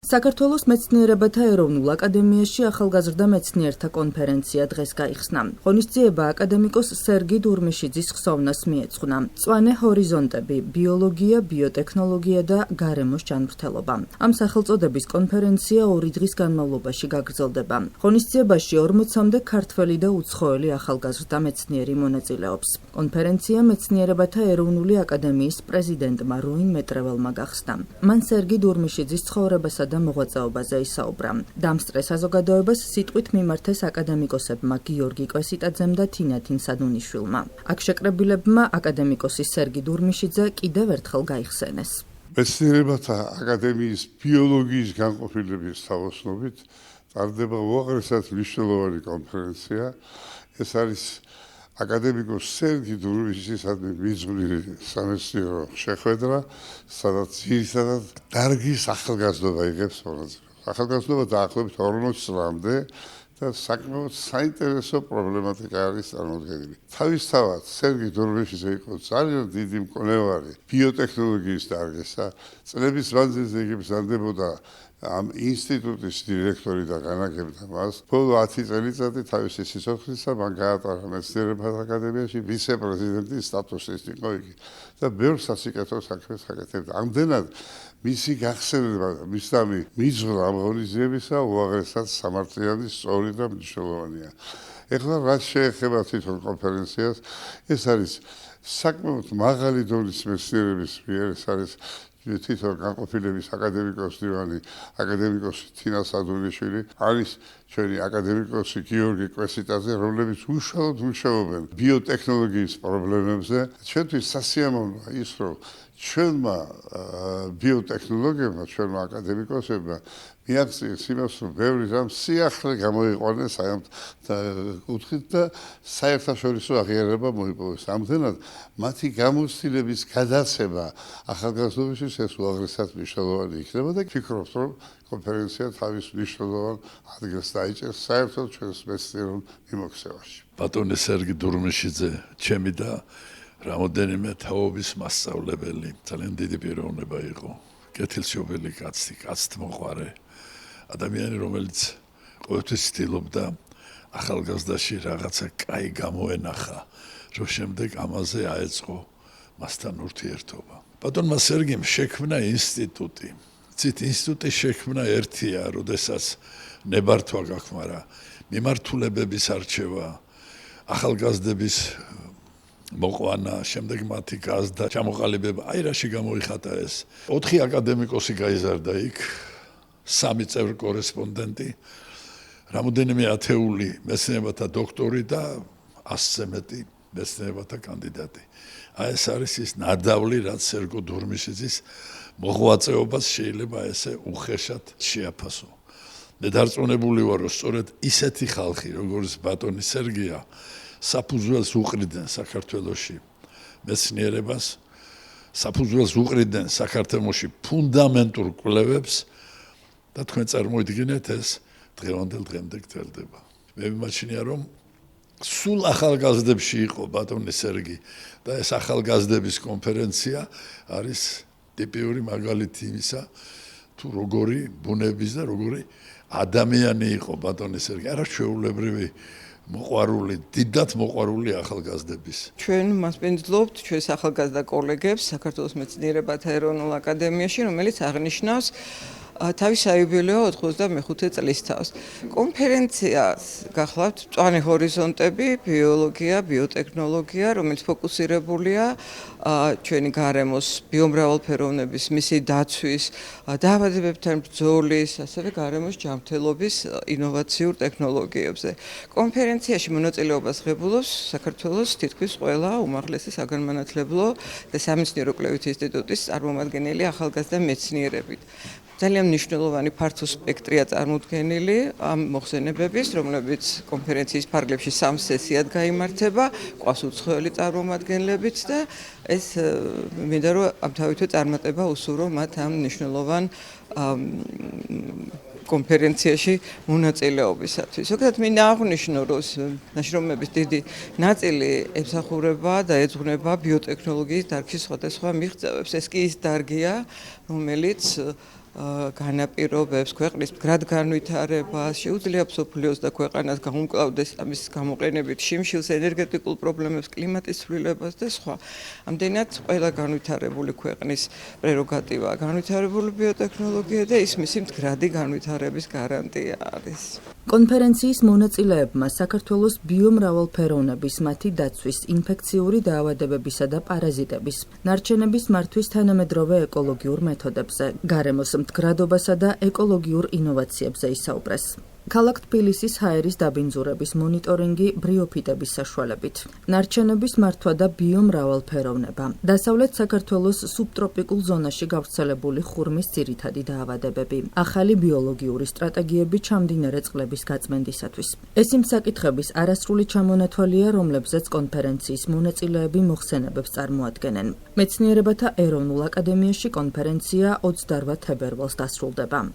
საქართველოს მეცნიერებათა ეროვნულ აკადემიაში ახალგაზრდა მეცნიერთა კონფერენცია დღეს გაიხსნა. ღონისძიება აკადემიკოს სერგი დურმიშიძის ხსოვნას მიეძღვნა. მწვანე ჰორიზონტები, ბიოლოგია, ბიოტექნოლოგია და გარემოს ჯანმრთელობა. ამ სახელწოდების კონფერენცია 2 დღის განმავლობაში გაგრძელდება. ღონისძიებაში 40-მდე ქართველი და უცხოელი ახალგაზრდა მეცნიერი მონაწილეობს. კონფერენცია მეცნიერებათა ეროვნული აკადემიის პრეზიდენტმა როინ მეტრეველმა გახსნა. მან სერგი დურმიშიძის ცხოვრებასა და მოღვაწეობაზე ისაუბრა. დამსწრე საზოგადოებას სიტყვით მიმართეს აკადემიკოსებმა გიორგი კვესიტაძემ და თინათინ სადუნიშვილმა. აქ შეკრებილებმა აკადემიკოსი სერგი დურმიშიძე კიდევ ერთხელ გაიხსენეს. მეცნიერებათა აკადემიის ბიოლოგიის განყოფილების თაოსნობით ტარდება უაღრესად მნიშვნელოვანი კონფერენცია. ეს არის აკადემიკოს სერგი დურმიშიძისადმი მიძღვნილი სამეცნიერო შეხვედრა, სადაც ძირითადად დარგის ახალგაზრდობა იღებს მონაწილეობას. ახალგაზრდობა დაახლოებით 40 წლამდე და საკმაოდ საინტერესო პრობლემატიკა არის წარმოდგენილი. თავისთავად სერგი დურმიშიძე იყო ძალიან დიდი მკვლევარი ბიოტექნოლოგიის დარგისა. წლების მანძილზე იგი მზადდებოდა ამ ინსტიტუტის დირექტორი და განაგებდა მას. ბოლო 10 წელიწადი თავისი სიცოცხლისა მან გაატარა მეცნიერებათა აკადემიაში ვიცე-პრეზიდენტის სტატუსით იყო იგი და ბევრ სასიკეთო საქმეს აკეთებდა. ამდენად მისი გახსენება და მისდამი მიზღვრა ამ ღონისძიებისა უაღრესად სამართლიანი, სწორი და მნიშვნელოვანია. ეხლა რაც შეეხება თვითონ კონფერენციას, ეს არის საკმაოდ მაღალი დონის მეცნიერების მიერ, ეს არის თვითონ განყოფილების აკადემიკოს დივანი, აკადემიკოსი თინა სადუნიშვილი, არის ჩვენი აკადემიკოსი გიორგი კვესიტაძე, რომლებიც უშუალოდ მუშაობენ ბიოტექნოლოგიის პრობლემებზე. ჩვენთვის სასიამოვნოა ის, რომ ჩვენმა ბიოტექნოლოგებმა, ჩვენმა აკადემიკოსებმა მიაღწიეს იმას, რომ ბევრი რამ სიახლე გამოიყვანეს აი ამ კუთხით და საერთაშორისო აღიარება მოიპოვეს. ამდენად მათი გამოცდილების გადაცემა ახალგაზრდობისთვის ეს უაღრესად მნიშვნელოვანი იქნება და ვფიქრობთ, რომ კონფერენცია თავის მნიშვნელოვან ადგილს დაიჭერს საერთოდ ჩვენს მეცნიერულ მიმოქცევაში. ბატონი სერგი დურმიშიძე, ჩემი და რამოდენიმე თაობის მასწავლებელი, ძალიან დიდი პიროვნება იყო. კეთილშობილი კაცი, კაცთმოყვარე ადამიანი, რომელიც ყოველთვის ცდილობდა ახალგაზრდაში რაღაცა კაი გამოენახა, რომ შემდეგ ამაზე აეწყო მასთან ურთიერთობა. ბატონმა სერგიმ შექმნა ინსტიტუტი. ცით ინსტიტუტის შექმნა ერთია, როდესაც ნებართვა გაქვს, მაგრამ მიმართულებების არჩევა, ახალგაზრდების მოყვანა, შემდეგ მათი გაზრდა, ჩამოყალიბება, აი რაში გამოიხატა ეს. 4 აკადემიკოსი გაიზარდა იქ, 3 წევრი კორესპონდენტი, რამოდენიმე ათეული მეცნიერებათა დოქტორი და 100-ზე მეტი მეცნიერებათა კანდიდატი. აი ეს არის ის ნადავლი, რაც სერგო დურმიშიძის მოღვაწეობას შეიძლება ესე უხეშად შეაფასო. მე დარწმუნებული ვარ, რომ სწორედ ისეთი ხალხი, როგორც ბატონი სერგია, საფუძველს უყრიდნენ საქართველოში მეცნიერებას, საფუძველს უყრიდნენ საქართველოში ფუნდამენტურ კვლევებს და თქვენ წარმოიდგინეთ ეს დღევანდელ დღემდე გრძელდება. მე მიმაჩნია, რომ სულ ახალგაზრდებში იყო ბატონი სერგი და ეს ახალგაზრდების კონფერენცია არის ტიპიური მაგალითი იმისა, თუ როგორი ბუნების და როგორი ადამიანი იყო ბატონი სერგი, არა ჩვეულებრივი მოყვარული, დიდად მოყვარული ახალგაზრდების. ჩვენ მასპინძლობთ ჩვენს ახალგაზრდა კოლეგებს საქართველოს მეცნიერებათა ეროვნულ აკადემიაში, რომელიც აღნიშნავს თავის საიუბილეო 85 წლის თავს. კონფერენციას გახლავთ მწვანე ჰორიზონტები, ბიოლოგია, ბიოტექნოლოგია, რომელიც ფოკუსირებულია ჩვენი გარემოს ბიომრავალფეროვნების, მისი დაცვის, დაავადებებთან ბრძოლის, ასევე გარემოს ჯანმრთელობის ინოვაციურ ტექნოლოგიებზე. კონფერენციაში მონაწილეობას ღებულობს საქართველოს თითქმის ყველა უმაღლესი საგანმანათლებლო და სამეცნიერო კვლევით ინსტიტუტის წარმომადგენელი ახალგაზრდა მეცნიერებით. ძალიან მნიშვნელოვანი ფართო სპექტრია წარმოდგენილი ამ მოხსენებების, რომლებიც კონფერენციის ფარგლებში 3 სესიად გაიმართება, ყავს უცხოელი წარმომადგენლებით და ეს მინდა რომ ამთავითვე წარმატება უსურვო მათ ამ მნიშვნელოვან კონფერენციაში მონაწილეობისათვის. ზოგადად მინდა აღვნიშნო, რომ ნაშრომების დიდი ნაწილი ემსახურება და ეძღვნება ბიოტექნოლოგიის დარგის სხვადასხვა მიღწევებს. ეს კი ის დარგია, რომელიც განაპირობებს, ქვეყნის მდგრად განვითარებას, შეუძლია მსოფლიოს და ქვეყანას გაუმკლავდეს ამის გამოყენებით შიმშილს, ენერგეტიკულ პრობლემებს, კლიმატის ცვლილებას და სხვა. ამდენად ყველა განვითარებული ქვეყნის პრეროგატივაა განვითარებული ბიოტექნოლოგია და ის მისი მდგრადი განვითარების გარანტია არის. კონფერენციის მონაწილეებმა საქართველოს ბიომრავალფეროვნების, მათი დაცვის, ინფექციური დაავადებებისა და პარაზიტების, ნარჩენების მართვის თანამედროვე ეკოლოგიურ მეთოდებზე, გარემოს მდგრადობასა და ეკოლოგიურ ინოვაციებზე ისაუბრეს. ქალაქ თბილისის ჰაერის დაბინძურების მონიტორინგი ბრიოფიტების საშუალებით, ნარჩენების მართვა და ბიომრავალფეროვნება, დასავლეთ საქართველოს სუბტროპიკულ ზონაში გავრცელებული ხურმის ძირითადი დაავადებები, ახალი ბიოლოგიური სტრატეგიები ჩამდინარე წყლების გაწმენდისათვის. ეს იმ საკითხების არასრული ჩამონათვალია, რომლებზეც კონფერენციის მონაწილეები მოხსენებებს წარმოადგენენ. მეცნიერებათა ეროვნულ აკადემიაში კონფერენცია 28 თებერვალს დასრულდება.